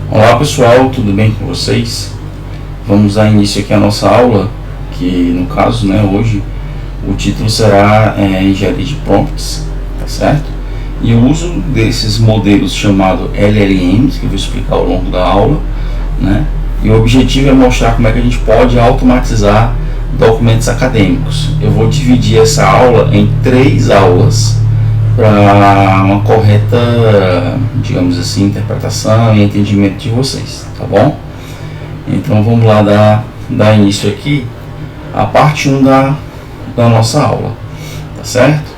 Olá pessoal, tudo bem com vocês? Vamos dar início aqui à nossa aula, que no caso, hoje, o título será Engenharia de Prompts, tá certo? E o uso desses modelos chamados LLMs, que eu vou explicar ao longo da aula, né? E o objetivo é mostrar como é que a gente pode automatizar documentos acadêmicos. Eu vou dividir essa aula em 3 aulas, para uma correta, digamos assim, interpretação e entendimento de vocês, tá bom? Então vamos lá dar início aqui à parte 1 da nossa aula, tá certo?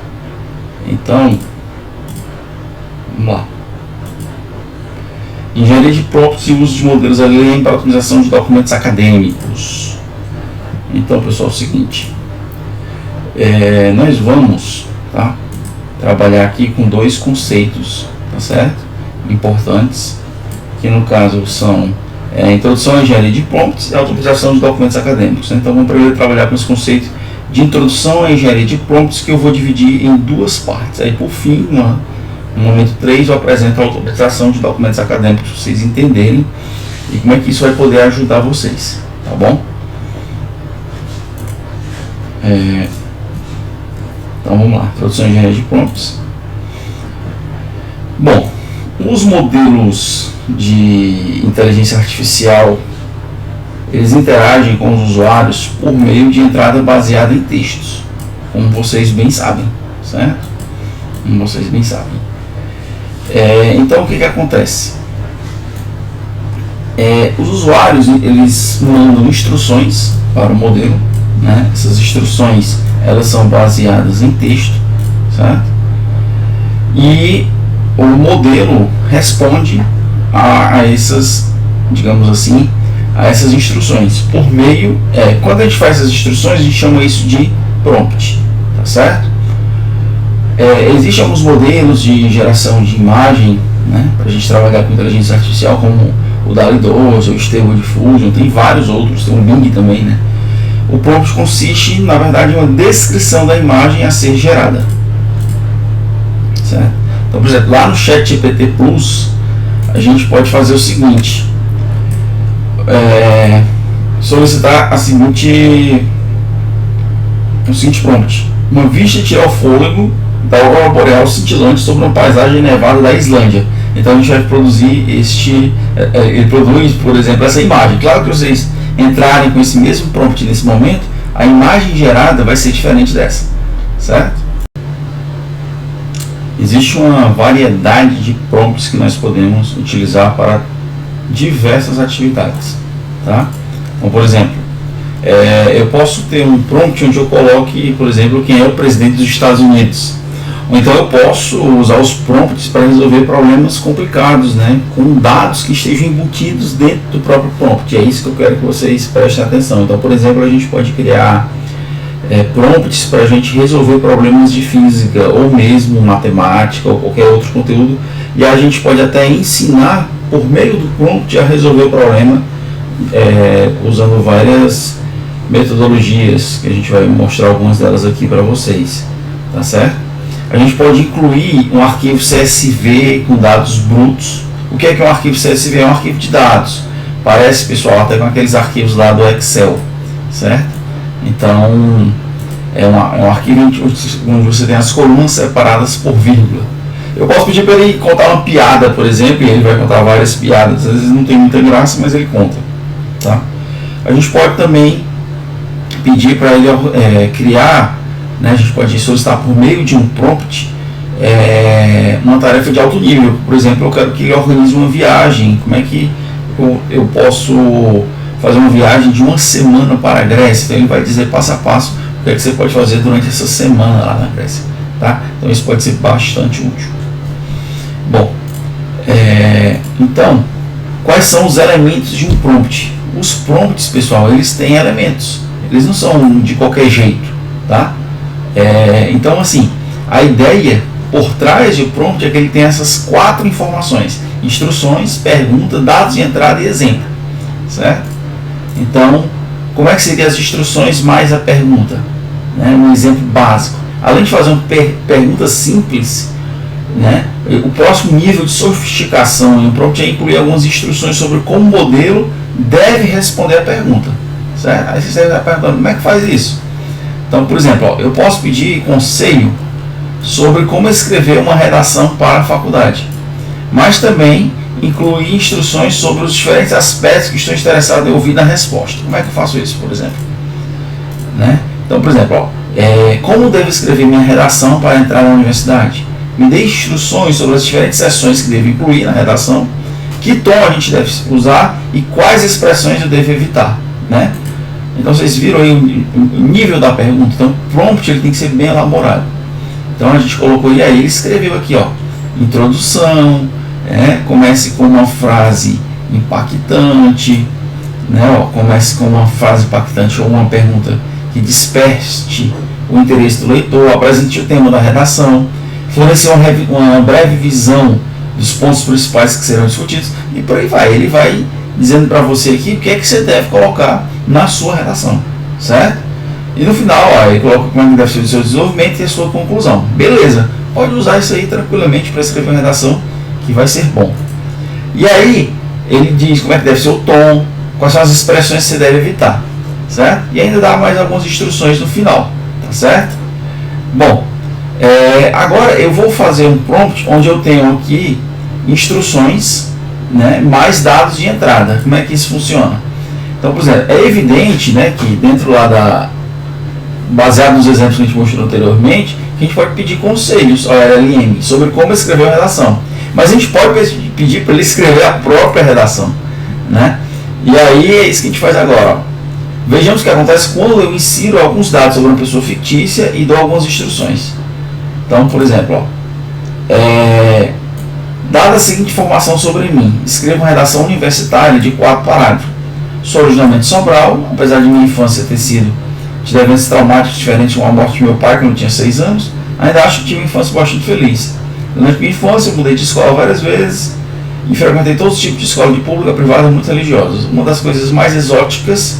Então, vamos lá. Engenharia de prompts e uso de modelos LLM para otimização de documentos acadêmicos. Então, pessoal, é o seguinte, nós vamos, trabalhar aqui com 2 conceitos, tá certo? Importantes, que no caso são a introdução à engenharia de prompts e a otimização de documentos acadêmicos. Então vamos primeiro trabalhar com esse conceito de introdução à engenharia de prompts, que eu vou dividir em 2 partes. Aí por fim, no momento 3, eu apresento a otimização de documentos acadêmicos, para vocês entenderem e como é que isso vai poder ajudar vocês, tá bom? Então vamos lá, introdução à engenharia de prompts. Bom, os modelos de inteligência artificial, eles interagem com os usuários por meio de entrada baseada em textos, como vocês bem sabem, certo? Como vocês bem sabem. Então o que acontece? Os usuários, eles mandam instruções para o modelo, né? Essas instruções, elas são baseadas em texto, certo? E o modelo responde a essas, digamos assim, a essas instruções por meio, quando a gente faz essas instruções, a gente chama isso de prompt, tá certo? Existem alguns modelos de geração de imagem, né, para a gente trabalhar com inteligência artificial, como o DALL-E 2, o Stable Diffusion, tem vários outros, tem o Bing também, né? O prompt consiste, na verdade, em uma descrição da imagem a ser gerada, certo? Então, por exemplo, lá no ChatGPT Plus, a gente pode fazer o seguinte, solicitar o seguinte prompt: uma vista tira o fôlego da aurora boreal cintilante sobre uma paisagem nevada da Islândia. Então a gente vai produzir ele produz, por exemplo, essa imagem. Claro que vocês entrarem com esse mesmo prompt nesse momento, a imagem gerada vai ser diferente dessa, certo? Existe uma variedade de prompts que nós podemos utilizar para diversas atividades, tá? Então, por exemplo, eu posso ter um prompt onde eu coloque, por exemplo, quem é o presidente dos Estados Unidos. Ou então eu posso usar os prompts para resolver problemas complicados, né, com dados que estejam embutidos dentro do próprio prompt. É isso que eu quero que vocês prestem atenção. Então, por exemplo, a gente pode criar prompts para a gente resolver problemas de física, ou mesmo matemática, ou qualquer outro conteúdo. E a gente pode até ensinar, por meio do prompt, a resolver o problema, usando várias metodologias, que a gente vai mostrar algumas delas aqui para vocês, tá certo? A gente pode incluir um arquivo CSV com dados brutos. O que é um arquivo CSV? É um arquivo de dados. Parece, pessoal, até com aqueles arquivos lá do Excel, certo? Então, é um arquivo onde você tem as colunas separadas por vírgula. Eu posso pedir para ele contar uma piada, por exemplo, e ele vai contar várias piadas. Às vezes não tem muita graça, mas ele conta, tá? A gente pode também pedir para ele criar, né, a gente pode solicitar por meio de um prompt uma tarefa de alto nível. Por exemplo, eu quero que ele organize uma viagem. Como é que eu posso fazer uma viagem de 1 semana para a Grécia? Então ele vai dizer passo a passo o que é que você pode fazer durante essa semana lá na Grécia, tá? Então isso pode ser bastante útil. Bom, então, quais são os elementos de um prompt? Os prompts, pessoal, eles têm elementos, eles não são de qualquer jeito, tá? Então, assim, a ideia por trás do prompt é que ele tem essas 4 informações: instruções, pergunta, dados de entrada e exemplo, certo? Então, como é que seriam as instruções mais a pergunta? Um exemplo básico. Além de fazer uma pergunta simples, né? O próximo nível de sofisticação em um prompt é incluir algumas instruções sobre como o modelo deve responder a pergunta, certo? Aí você está perguntando, como é que faz isso? Então, por exemplo, ó, eu posso pedir conselho sobre como escrever uma redação para a faculdade, mas também incluir instruções sobre os diferentes aspectos que estou interessado em ouvir na resposta. Como é que eu faço isso, por exemplo? Né? Então, por exemplo, ó, como devo escrever minha redação para entrar na universidade? Me dê instruções sobre as diferentes seções que devo incluir na redação, que tom a gente deve usar e quais expressões eu devo evitar, né? Então vocês viram aí o nível da pergunta. Então o prompt ele tem que ser bem elaborado. Então a gente colocou, e aí ele escreveu aqui, ó, introdução, comece com uma frase impactante, né? Ó, comece com uma frase impactante ou uma pergunta que desperte o interesse do leitor, apresente o tema da redação, fornecer uma breve visão dos pontos principais que serão discutidos, e por aí vai. Ele vai dizendo para você aqui o que é que você deve colocar na sua redação, certo? E no final, ó, ele coloca como é que deve ser o seu desenvolvimento e a sua conclusão. Beleza, pode usar isso aí tranquilamente para escrever uma redação que vai ser bom. E aí, ele diz como é que deve ser o tom, quais são as expressões que você deve evitar, certo? E ainda dá mais algumas instruções no final, tá certo? Bom, agora eu vou fazer um prompt onde eu tenho aqui instruções, né, mais dados de entrada. Como é que isso funciona? Então, por exemplo, é evidente, né, que dentro lá baseado nos exemplos que a gente mostrou anteriormente, que a gente pode pedir conselhos ao LLM sobre como escrever uma redação. Mas a gente pode pedir para ele escrever a própria redação, né? E aí é isso que a gente faz agora, ó. Vejamos o que acontece quando eu insiro alguns dados sobre uma pessoa fictícia e dou algumas instruções. Então, por exemplo, ó, dada a seguinte informação sobre mim, escreva uma redação universitária de 4 parágrafos. Sou originalmente de Sobral, apesar de minha infância ter sido de eventos traumáticos diferentes com a morte de meu pai quando eu tinha 6 anos, ainda acho que tive uma infância bastante feliz. Durante minha infância eu mudei de escola várias vezes e frequentei todos os tipos de escola, de pública, privada e muito religiosas. Uma das coisas mais exóticas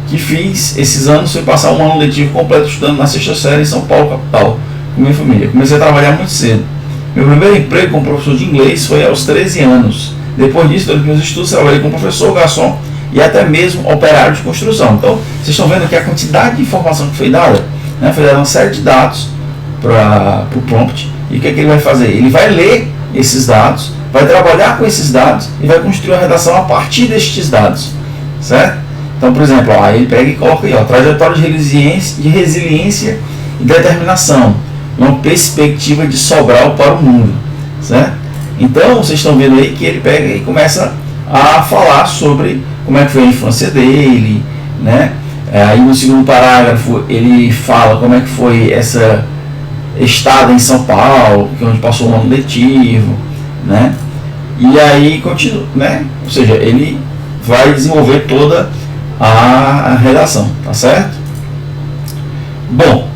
que fiz esses anos foi passar um ano letivo completo estudando na 6ª série em São Paulo, capital, com minha família. Comecei a trabalhar muito cedo. Meu primeiro emprego como professor de inglês foi aos 13 anos. Depois disso, durante meus estudos, trabalhei como professor, garçom e até mesmo operário de construção. Então, vocês estão vendo aqui a quantidade de informação que foi dada, né? Foi dada uma série de dados para o prompt. E o que é que ele vai fazer? Ele vai ler esses dados, vai trabalhar com esses dados e vai construir uma redação a partir destes dados, certo? Então, por exemplo, ó, ele pega e coloca aí, ó, trajetória de resiliência e determinação, uma perspectiva de Sobral para o mundo, certo? Então, vocês estão vendo aí que ele pega e começa a falar sobre como é que foi a infância dele, né? Aí no segundo parágrafo ele fala como é que foi essa estada em São Paulo, que é onde passou um ano letivo, né? E aí continua, né? Ou seja, ele vai desenvolver toda a redação, tá certo? Bom,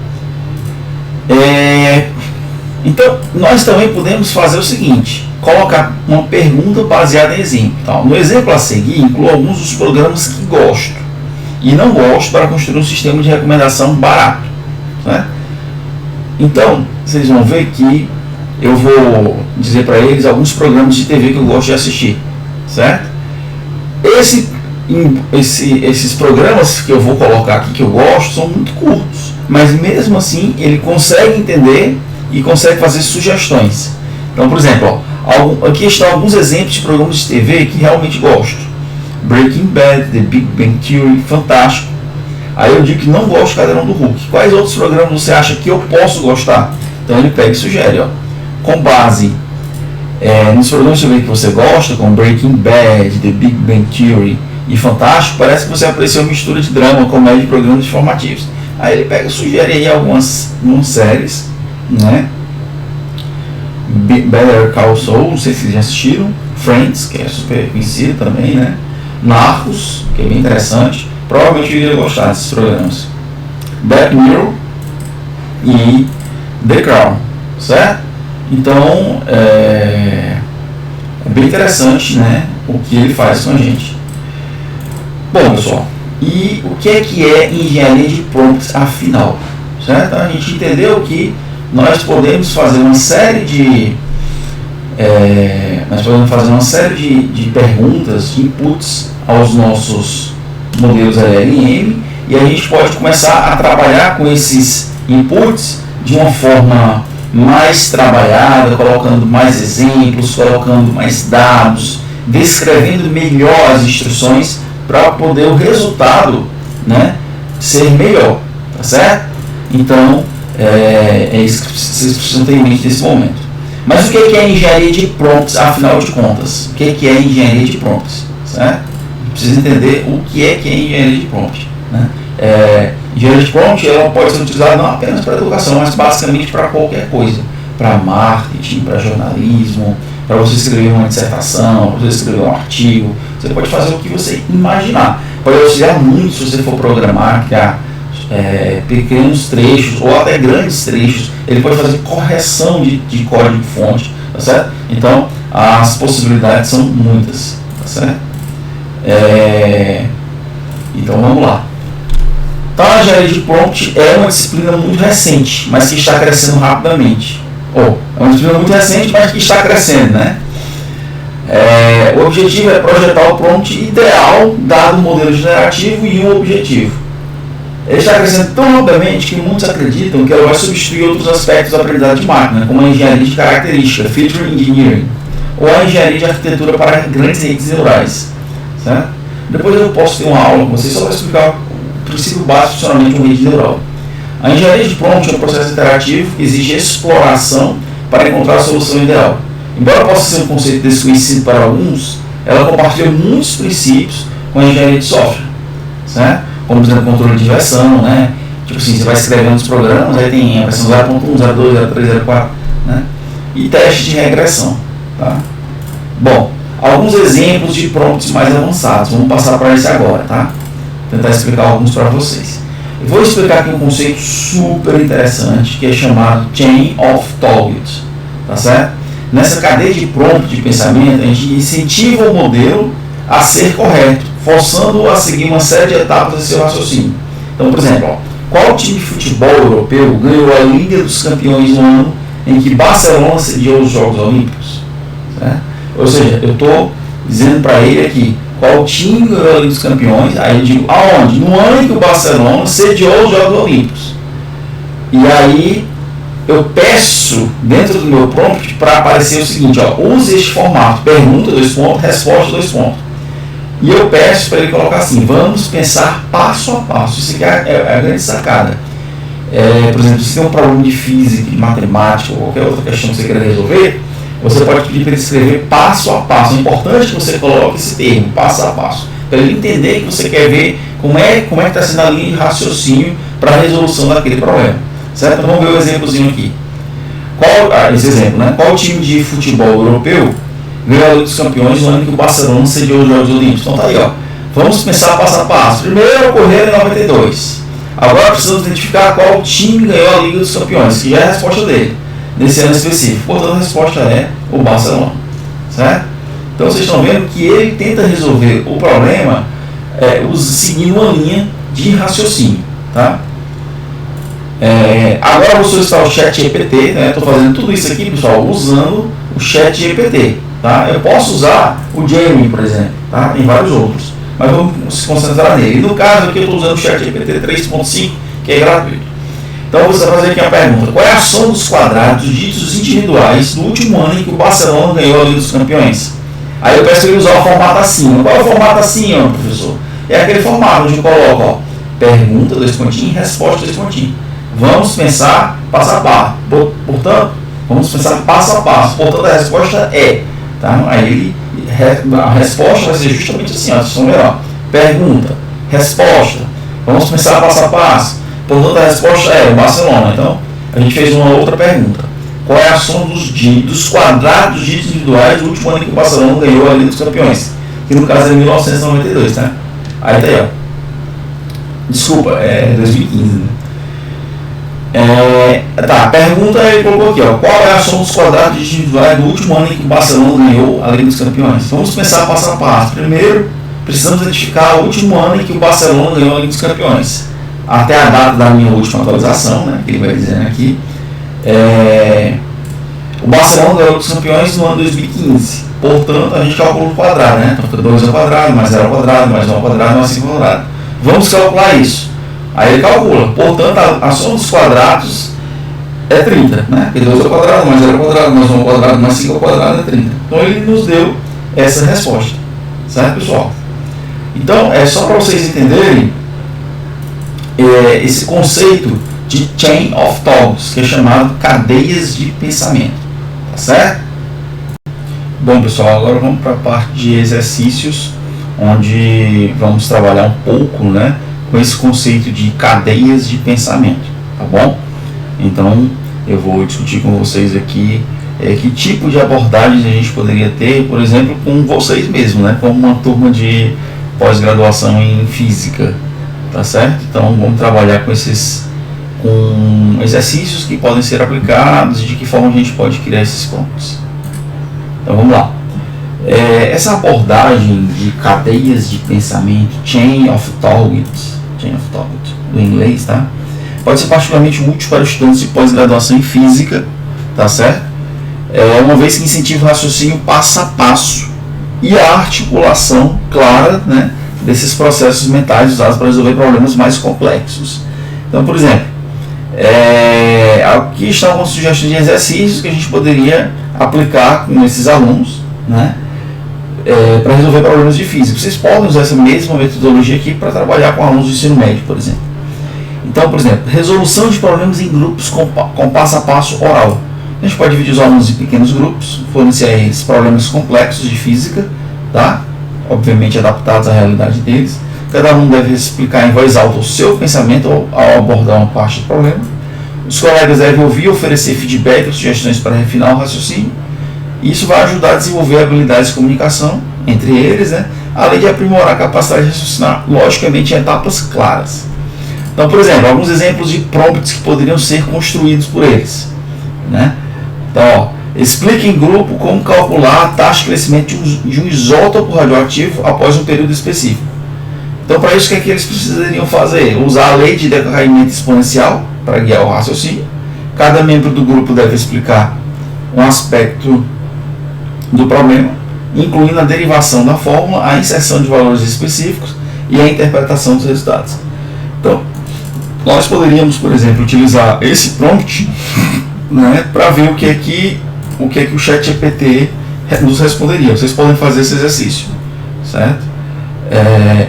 então nós também podemos fazer o seguinte: colocar uma pergunta baseada em exemplo. Tá? No exemplo a seguir, incluo alguns dos programas que gosto e não gosto para construir um sistema de recomendação barato, né? Então, vocês vão ver que eu vou dizer para eles alguns programas de TV que eu gosto de assistir, certo? Esses programas que eu vou colocar aqui que eu gosto são muito curtos, mas mesmo assim ele consegue entender e consegue fazer sugestões. Então, por exemplo, ó, aqui estão alguns exemplos de programas de TV que realmente gosto: Breaking Bad, The Big Bang Theory, fantástico. Aí eu digo que não gosto de Cadeirão do Hulk. Quais outros programas você acha que eu posso gostar? Então ele pega e sugere, ó, com base nos programas de TV que você gosta, como Breaking Bad, The Big Bang Theory e Fantástico, parece que você aprecia uma mistura de drama, comédia e programas informativos. Aí ele pega e sugere aí algumas séries, né? Better Call Saul, não sei se vocês já assistiram. Friends, que é super conhecido também, né? Narcos, que é bem interessante. Provavelmente eu iria gostar desses programas. Black Mirror e The Crown, certo? Então é bem interessante, né, o que ele faz com a gente. Bom, pessoal, e o que é engenharia de prompts afinal? Certo? A gente entendeu que nós podemos fazer uma série de nós podemos fazer uma série de perguntas, de inputs aos nossos modelos LLM, e a gente pode começar a trabalhar com esses inputs de uma forma mais trabalhada, colocando mais exemplos, colocando mais dados, descrevendo melhor as instruções para poder o resultado, né, ser melhor, tá certo? Então, é isso que vocês precisam ter em mente nesse momento. Mas o que é engenharia de prompts, afinal de contas? O que é engenharia de prompts? Certo? Precisa entender o que é engenharia de prompt, né? Engenharia de prompt ela pode ser utilizada não apenas para educação, mas basicamente para qualquer coisa. Para marketing, para jornalismo, para você escrever uma dissertação, para você escrever um artigo. Você pode fazer o que você imaginar. Pode auxiliar muito se você for programar, criar pequenos trechos ou até grandes trechos. Ele pode fazer correção de código-fonte, tá certo? Então, as possibilidades são muitas, tá certo? Então, vamos lá. Então, a engenharia de prompt é uma disciplina muito recente, mas que está crescendo rapidamente. É uma disciplina muito recente, mas que está crescendo, né? O objetivo é projetar o prompt ideal, dado um modelo generativo e um objetivo. Ele está crescendo tão rapidamente que muitos acreditam que ela vai substituir outros aspectos da aprendizagem de máquina, como a engenharia de característica, feature engineering, ou a engenharia de arquitetura para grandes redes neurais. Certo? Depois eu posso ter uma aula com vocês só para explicar o princípio básico de funcionamento de uma rede neural. A engenharia de prompt é um processo interativo que exige exploração para encontrar a solução ideal. Embora possa ser um conceito desconhecido para alguns, ela compartilha muitos princípios com a engenharia de software. Certo? Como, por exemplo, controle de versão, né? Tipo assim, você vai escrevendo os programas, aí tem a versão 0.1, 0.2, 0.3, 0.4, né? E teste de regressão, tá? Bom, alguns exemplos de prompts mais avançados, vamos passar para esse agora, tá? Vou tentar explicar alguns para vocês. Eu vou explicar aqui um conceito super interessante, que é chamado Chain of Thought, tá certo? Nessa cadeia de prompt de pensamento, a gente incentiva o modelo a ser correto, forçando-o a seguir uma série de etapas de seu raciocínio. Então, por exemplo, qual time de futebol europeu ganhou a Liga dos Campeões no ano em que Barcelona sediou os Jogos Olímpicos? Certo? Ou seja, eu estou dizendo para ele aqui qual time ganhou a Liga dos Campeões, aí eu digo aonde? No ano em que o Barcelona sediou os Jogos Olímpicos. E aí eu peço dentro do meu prompt para aparecer o seguinte, use este formato, pergunta, 2 pontos, resposta, 2 pontos. E eu peço para ele colocar assim, vamos pensar passo a passo. Isso aqui é a grande sacada. Por exemplo, se tem um problema de física, de matemática ou qualquer outra questão que você queira resolver, você pode pedir para ele escrever passo a passo. É importante que você coloque esse termo, passo a passo, para ele entender que você quer ver como é que está sendo a linha de raciocínio para a resolução daquele problema. Certo? Então vamos ver o exemplozinho aqui. Esse exemplo, né? Qual time de futebol europeu ganhou a Liga dos Campeões no ano que o Barcelona sediou os Jogos Olímpicos? Então tá aí, vamos pensar passo a passo. Primeiro ocorreu em 92. Agora precisamos identificar qual time ganhou a Liga dos Campeões, que já é a resposta dele, nesse ano específico. Portanto, a resposta é o Barcelona. Certo? Então vocês estão vendo que ele tenta resolver o problema seguindo uma linha de raciocínio. Tá? Agora eu vou solicitar o ChatGPT, né? Estou fazendo tudo isso aqui, pessoal, usando o ChatGPT. Tá? Eu posso usar o Gemini, por exemplo, tá? Tem vários outros, mas vamos se concentrar nele. E no caso aqui eu estou usando o ChatGPT 3.5, que é gratuito. Então você vai fazer aqui a pergunta: qual é a soma dos quadrados dos dígitos individuais do último ano em que o Barcelona ganhou a Liga dos Campeões? Aí eu peço ele usar o formato acima. Qual é o formato acima, professor? É aquele formato onde eu coloco pergunta, 2 pontinhos, resposta, 2 pontinhos. Vamos pensar passo a passo. Portanto, vamos pensar passo a passo. Portanto, a resposta é. Tá? Aí a resposta vai ser justamente assim, vocês vão ver, pergunta, resposta, vamos pensar passo a passo. Portanto, a resposta é o Barcelona. Então, a gente fez uma outra pergunta: qual é a soma dos quadrados dos dígitos individuais do último ano em que o Barcelona ganhou a Liga dos Campeões? Que no caso é 1992, tá? Aí tá aí, desculpa, é 2015, né? A pergunta ele colocou aqui, qual é a soma dos quadrados individuais do último ano em que o Barcelona ganhou a Liga dos Campeões? Vamos pensar passo a passo. Primeiro, precisamos identificar o último ano em que o Barcelona ganhou a Liga dos Campeões. Até a data da minha última atualização, né, que ele vai dizendo aqui. O Barcelona ganhou os campeões no ano 2015. Portanto, a gente calcula o quadrado, né? Então, 2 ao quadrado, mais 0 ao quadrado, mais 1 ao quadrado, mais 5 ao quadrado. Vamos calcular isso. Aí ele calcula. Portanto, a soma dos quadrados é 30, né? Porque 2 ao quadrado, mais 0 ao quadrado, mais 1 ao quadrado, mais 5 ao quadrado é 30. Então, ele nos deu essa resposta. Certo, pessoal? Então, é só para vocês entenderem esse conceito de chain of thoughts, que é chamado cadeias de pensamento. Tá certo? Bom, pessoal, agora vamos para a parte de exercícios, onde vamos trabalhar um pouco, né, com esse conceito de cadeias de pensamento, tá bom? Então, eu vou discutir com vocês aqui que tipo de abordagem a gente poderia ter, por exemplo, com vocês mesmos, né, como uma turma de pós-graduação em física, tá certo? Então, vamos trabalhar com exercícios que podem ser aplicados e de que forma a gente pode criar esses pontos. Então vamos lá. Essa abordagem de cadeias de pensamento, chain of thought, do inglês, tá? Pode ser particularmente útil para estudantes de pós-graduação em física, tá certo? Uma vez que incentiva o raciocínio passo a passo e a articulação clara, né, desses processos mentais usados para resolver problemas mais complexos. Então, por exemplo, aqui estão algumas sugestões de exercícios que a gente poderia aplicar com esses alunos, né, para resolver problemas de física. Vocês podem usar essa mesma metodologia aqui para trabalhar com alunos do ensino médio, por exemplo. Então, por exemplo, resolução de problemas em grupos com passo a passo oral. A gente pode dividir os alunos em pequenos grupos, fornecer a eles problemas complexos de física, tá? Obviamente adaptados à realidade deles. Cada aluno deve explicar em voz alta o seu pensamento ao abordar uma parte do problema. Os colegas devem ouvir e oferecer feedback ou sugestões para refinar o raciocínio. Isso vai ajudar a desenvolver habilidades de comunicação entre eles, né? Além de aprimorar a capacidade de raciocinar, logicamente, em etapas claras. Então, por exemplo, alguns exemplos de prompts que poderiam ser construídos por eles, né? Então, explique em grupo como calcular a taxa de crescimento de um isótopo radioativo após um período específico. Então, para isso, o que é que eles precisariam fazer? Usar a lei de decaimento exponencial para guiar o raciocínio. Cada membro do grupo deve explicar um aspecto do problema, incluindo a derivação da fórmula, a inserção de valores específicos e a interpretação dos resultados. Então, nós poderíamos, por exemplo, utilizar esse prompt, né, para ver o que é que o ChatGPT nos responderia. Vocês podem fazer esse exercício, certo?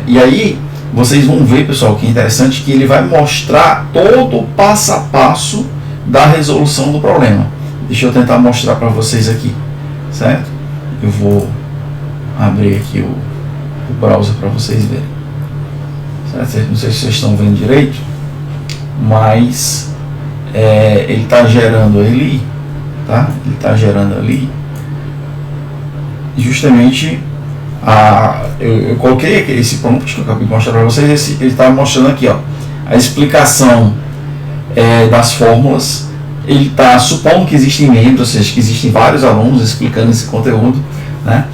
E aí vocês vão ver, pessoal, que é interessante, que ele vai mostrar todo o passo a passo da resolução do problema. Deixa eu tentar mostrar para vocês aqui, certo? Eu vou abrir aqui o browser para vocês verem, certo? Não sei se vocês estão vendo direito, mas ele está gerando ali, tá? Ele está gerando ali justamente eu coloquei aqui esse prompt que eu acabei de mostrar para vocês. Ele está mostrando aqui, ó, a explicação das fórmulas. Ele está supondo que existem membros, ou seja, que existem vários alunos explicando esse conteúdo, né?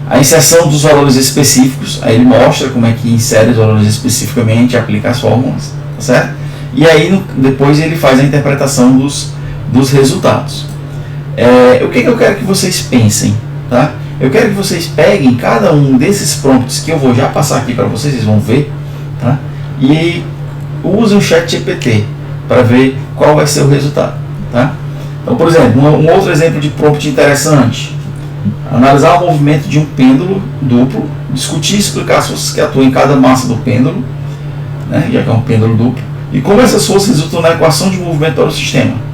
A inserção dos valores específicos. Aí ele mostra como é que insere os valores especificamente, aplica as fórmulas, tá certo? E aí depois ele faz a interpretação dos resultados. O que eu quero que vocês pensem, tá? Eu quero que vocês peguem cada um desses prompts que eu vou já passar aqui para vocês, vocês vão ver, tá? E usem o ChatGPT para ver qual vai ser o resultado, tá? Então, por exemplo, um outro exemplo de prompt interessante: analisar o movimento de um pêndulo duplo, discutir e explicar as forças que atuam em cada massa do pêndulo, né, já que é um pêndulo duplo, e como essas forças resultam na equação de movimento para o sistema.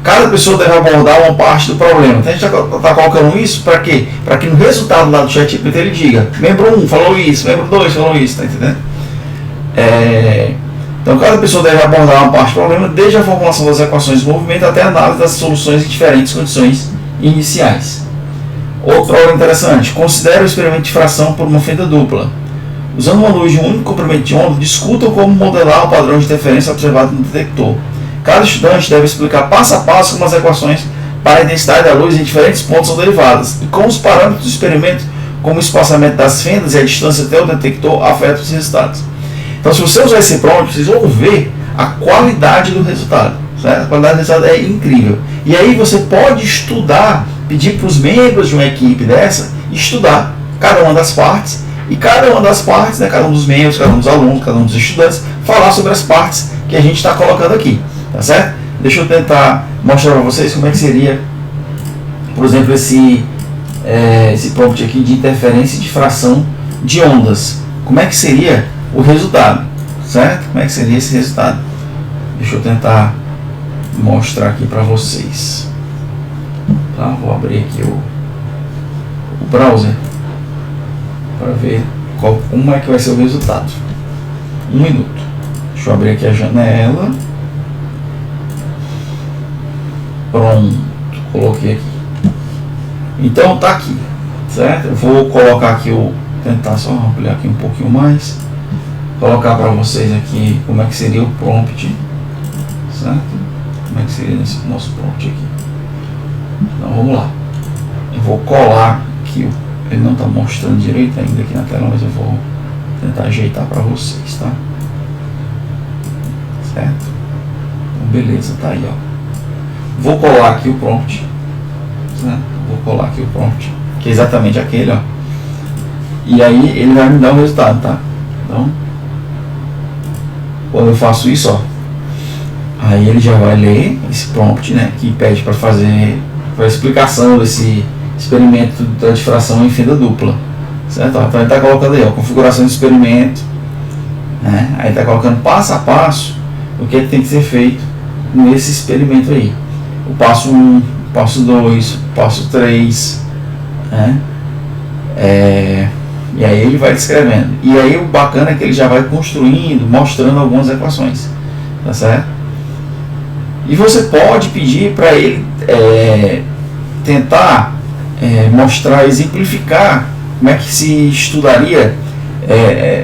Cada pessoa deve abordar uma parte do problema. Então a gente está colocando isso para quê? Para que no resultado lá do ChatGPT ele diga: membro 1 falou isso, membro 2 falou isso, tá entendendo? Então cada pessoa deve abordar uma parte do problema, desde a formulação das equações de movimento até a análise das soluções em diferentes condições iniciais. Outro problema interessante: considere o experimento de fração por uma fenda dupla. Usando uma luz de um único comprimento de onda, discutam como modelar o padrão de interferência observado no detector. Cada estudante deve explicar passo a passo como as equações para a intensidade da luz em diferentes pontos são derivadas e como os parâmetros do experimento, como o espaçamento das fendas e a distância até o detector, afetam os resultados. Então, se você usar esse prompt, vocês vão ver a qualidade do resultado. certo? A qualidade do resultado é incrível. E aí você pode estudar, pedir para os membros de uma equipe dessa estudar cada uma das partes, e cada uma das partes, né, cada um dos membros, cada um dos alunos, cada um dos estudantes, falar sobre as partes que a gente está colocando aqui, tá certo? Deixa eu tentar mostrar para vocês como é que seria, por exemplo, esse prompt aqui de interferência e difração de ondas. Como é que seria o resultado, certo? Como é que seria esse resultado? Deixa eu tentar mostrar aqui para vocês. Tá? Vou abrir aqui o browser para ver como é que vai ser o resultado. 1 minuto. Deixa eu abrir aqui a janela. Pronto, coloquei aqui. Então tá aqui, certo? Eu vou colocar aqui tentar só ampliar aqui um pouquinho mais, colocar para vocês aqui como é que seria o prompt, certo? Como é que seria nesse nosso prompt aqui. Então vamos lá. Eu vou colar aqui, ele não está mostrando direito ainda aqui na tela, mas eu vou tentar ajeitar para vocês, tá? Certo? Então beleza, tá aí, ó. Vou colar aqui o prompt, certo? Vou colar aqui o prompt, que é exatamente aquele, ó. E aí ele vai me dar o resultado, tá? Então, quando eu faço isso, ó, aí ele já vai ler esse prompt, né, que pede para fazer a explicação desse experimento da difração em fenda dupla, certo? Então ele está colocando aí, ó, configuração de experimento, né? Aí está colocando passo a passo o que tem que ser feito nesse experimento aí. O passo 1, passo 2, passo 3, né? E aí ele vai descrevendo. E aí o bacana é que ele já vai construindo, mostrando algumas equações, tá certo? E você pode pedir para ele tentar mostrar, exemplificar como é que se estudaria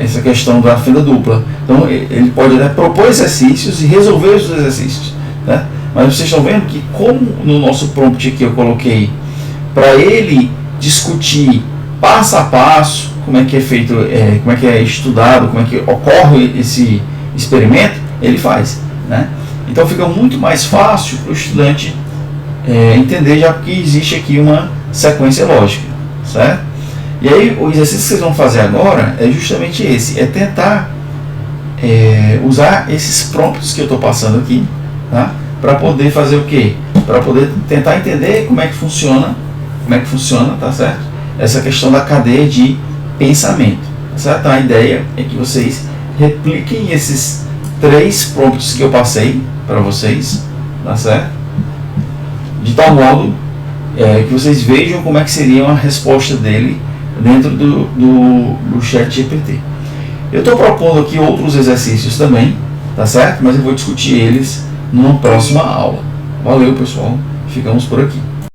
essa questão da fenda dupla. Então ele pode até propor exercícios e resolver os exercícios, né? Mas vocês estão vendo que, como no nosso prompt aqui eu coloquei para ele discutir passo a passo como é que é feito, como é que é estudado, como é que ocorre esse experimento, ele faz, né? Então fica muito mais fácil para o estudante entender, já que existe aqui uma sequência lógica, certo? E aí o exercício que vocês vão fazer agora é justamente esse, é tentar usar esses prompts que eu estou passando aqui, tá? Para poder fazer o quê? Para poder tentar entender como é que funciona, tá certo? Essa questão da cadeia de pensamento, tá certo? Então a ideia é que vocês repliquem esses 3 prompts que eu passei para vocês, tá certo? De tal modo que vocês vejam como é que seria uma resposta dele dentro do ChatGPT. Eu estou propondo aqui outros exercícios também, tá certo? Mas eu vou discutir eles numa próxima aula. Valeu, pessoal. Ficamos por aqui.